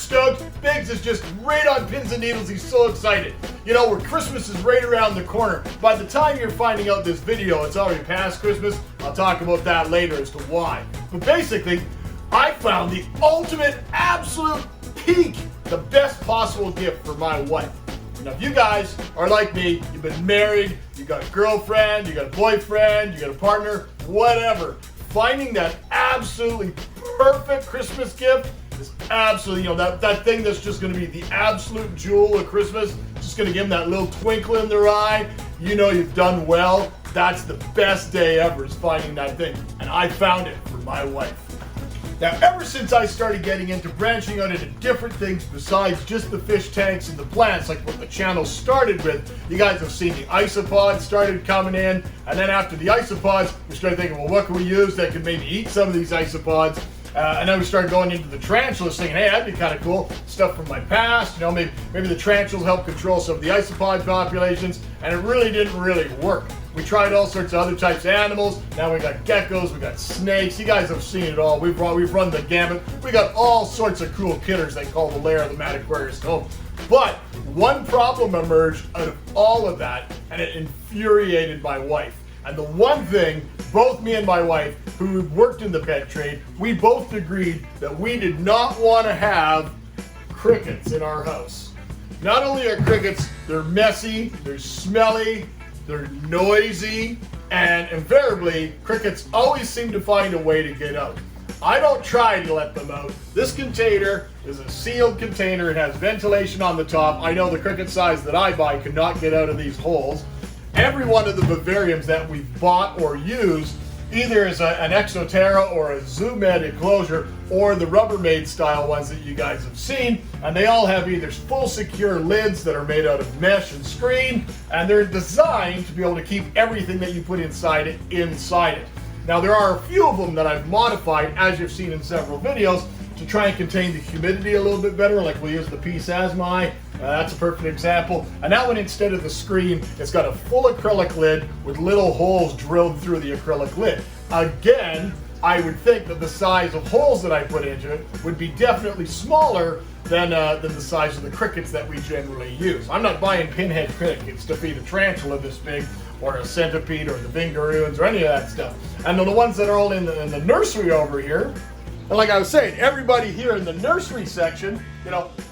stoked. Biggs is just right on pins and needles. He's so excited. You know, where Christmas is right around the corner. By the time you're finding out this video, it's already past Christmas. I'll talk about that later as to why. But basically, I found the ultimate, absolute peak, the best possible gift for my wife. Now, if you guys are like me, you've been married, you got a girlfriend, you got a boyfriend, you got a partner, whatever, finding that absolutely perfect Christmas gift is absolutely, that thing that's just going to be the absolute jewel of Christmas, just going to give them that little twinkle in their eye. You know you've done well. That's the best day ever, is finding that thing. And I found it for my wife. Now, ever since I started getting into branching out into different things besides just the fish tanks and the plants, like what the channel started with, you guys have seen the isopods started coming in, and then after the isopods, we started thinking, well, what can we use that can maybe eat some of these isopods? And then we started going into the tarantulas, thinking, hey, that'd be kind of cool. Stuff from my past, maybe the tarantulas help control some of the isopod populations, and it really didn't work. We tried all sorts of other types of animals. Now we got geckos, we got snakes. You guys have seen it all. We've run the gamut. We got all sorts of cool critters they call the lair of the mad Aquarius home. But one problem emerged out of all of that, and it infuriated my wife. And the one thing, both me and my wife, who worked in the pet trade, we both agreed that we did not want to have crickets in our house. Not only are crickets, they're messy, they're smelly, they're noisy, and invariably, crickets always seem to find a way to get out. I don't try to let them out. This container is a sealed container. It has ventilation on the top. I know the cricket size that I buy cannot get out of these holes. Every one of the vivariums that we've bought or used, either as an Exoterra or a Zoomed enclosure, or the Rubbermaid style ones that you guys have seen, and they all have either full secure lids that are made out of mesh and screen, and they're designed to be able to keep everything that you put inside it inside it. Now, there are a few of them that I've modified, as you've seen in several videos, to try and contain the humidity a little bit better, like we use the Peace Asmi. That's a perfect example. And that one, instead of the screen, it's got a full acrylic lid with little holes drilled through the acrylic lid. Again, I would think that the size of holes that I put into it would be definitely smaller than the size of the crickets that we generally use. I'm not buying pinhead crickets to feed a tarantula this big, or a centipede, or the vingaroons, or any of that stuff. And the ones that are all in the nursery over here, and like I was saying, everybody here in the nursery section,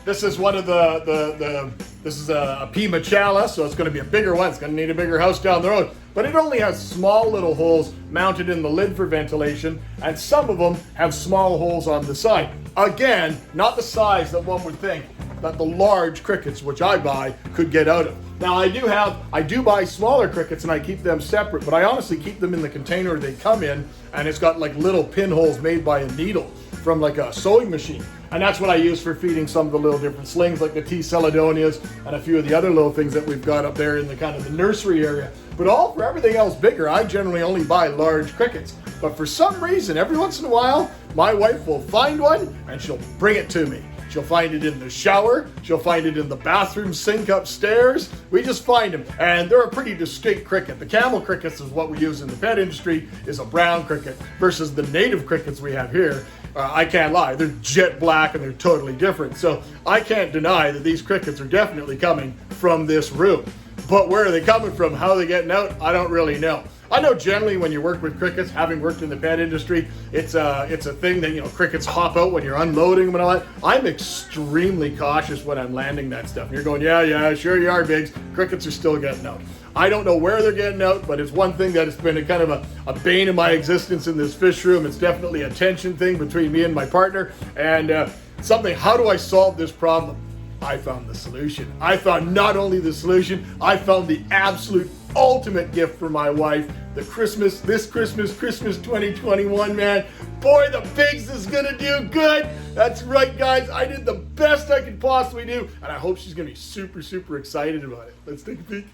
this is one of this is a Pima Chala, so it's going to be a bigger one. It's going to need a bigger house down the road. But it only has small little holes mounted in the lid for ventilation, and some of them have small holes on the side. Again, not the size that one would think that the large crickets, which I buy, could get out of. Now, I do buy smaller crickets and I keep them separate, but I honestly keep them in the container they come in, and it's got like little pinholes made by a needle from like a sewing machine. And that's what I use for feeding some of the little different slings, like the T. Celadonias and a few of the other little things that we've got up there in the kind of the nursery area. But for everything else bigger, I generally only buy large crickets. But for some reason, every once in a while, my wife will find one and she'll bring it to me. She'll find it in the shower. She'll find it in the bathroom sink upstairs. We just find them, and they're a pretty distinct cricket. The camel crickets is what we use in the pet industry, is a brown cricket, versus the native crickets we have here. I can't lie, they're jet black and they're totally different. So I can't deny that these crickets are definitely coming from this room. But where are they coming from? How are they getting out? I don't really know. I know generally when you work with crickets, having worked in the pet industry, it's a thing that, crickets hop out when you're unloading them and all that. I'm extremely cautious when I'm landing that stuff. And you're going, yeah, sure you are, Biggs. Crickets are still getting out. I don't know where they're getting out, but it's one thing that has been a kind of a bane of my existence in this fish room. It's definitely a tension thing between me and my partner. And how do I solve this problem? I found the solution. I found not only the solution, I found the absolute ultimate gift for my wife. This Christmas 2021, man. Boy, the Biggs is gonna do good. That's right, guys. I did the best I could possibly do, and I hope she's gonna be super, super excited about it. Let's take a peek.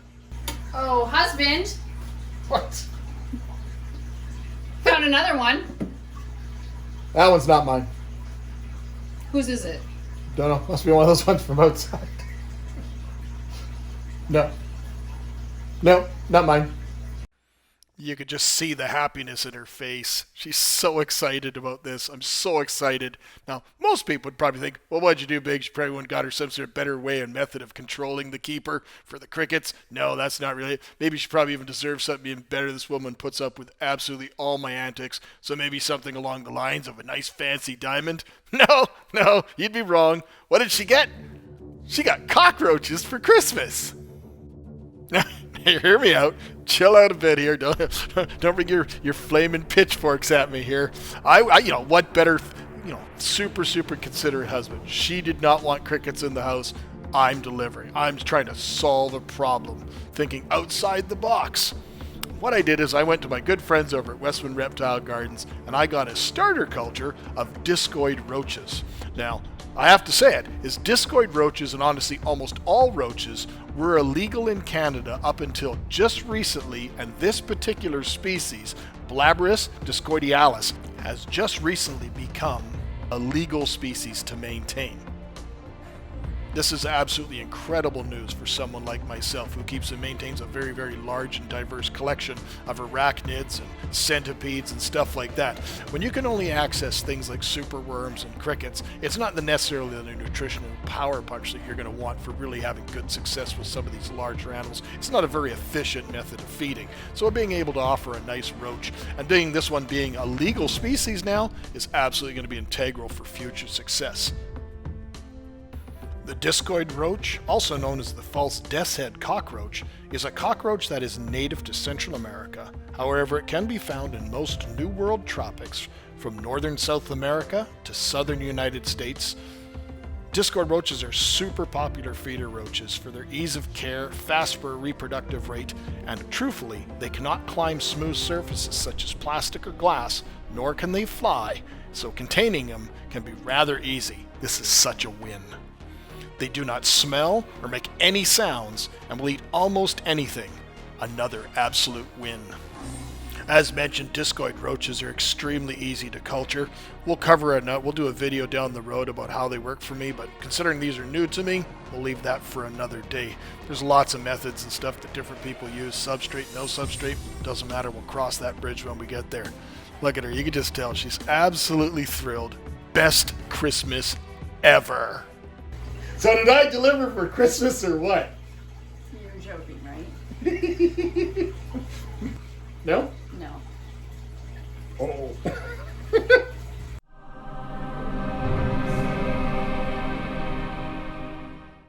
Oh, husband. What? Found another one. That one's not mine. Whose is it? Don't know. Must be one of those ones from outside. No, not mine. You could just see the happiness in her face. She's so excited about this. I'm so excited. Now, most people would probably think, well, what'd you do, Big? She probably went and got her some sort of better way and method of controlling the keeper for the crickets. No, that's not really it. Maybe she probably even deserves something even better. This woman puts up with absolutely all my antics. So maybe something along the lines of a nice fancy diamond. No, you'd be wrong. What did she get? She got cockroaches for Christmas. Hear me out. Chill out a bit here. Don't bring your flaming pitchforks at me here. I what better, super considerate husband. She did not want crickets in the house. I'm delivering. I'm trying to solve a problem, thinking outside the box. What I did is I went to my good friends over at Westwind Reptile Gardens and I got a starter culture of discoid roaches. Now, I have to say it, is discoid roaches, and honestly almost all roaches, were illegal in Canada up until just recently, and this particular species, Blabberus discoidialis, has just recently become a legal species to maintain. This is absolutely incredible news for someone like myself who keeps and maintains a very, very large and diverse collection of arachnids and centipedes and stuff like that. When you can only access things like superworms and crickets, it's not necessarily the nutritional power punch that you're going to want for really having good success with some of these larger animals. It's not a very efficient method of feeding. So being able to offer a nice roach, and this one being a legal species now, is absolutely going to be integral for future success. The discoid roach, also known as the false death's head cockroach, is a cockroach that is native to Central America. However, it can be found in most New World tropics, from northern South America to southern United States. Discoid roaches are super popular feeder roaches for their ease of care, fast for a reproductive rate, and truthfully, they cannot climb smooth surfaces such as plastic or glass, nor can they fly, so containing them can be rather easy. This is such a win. They do not smell or make any sounds and will eat almost anything. Another absolute win. As mentioned, discoid roaches are extremely easy to culture. We'll do a video down the road about how they work for me, but considering these are new to me, we'll leave that for another day. There's lots of methods and stuff that different people use. Substrate, no substrate, doesn't matter. We'll cross that bridge when we get there. Look at her. You can just tell she's absolutely thrilled. Best Christmas ever. So did I deliver for Christmas or what? You're joking, right? No?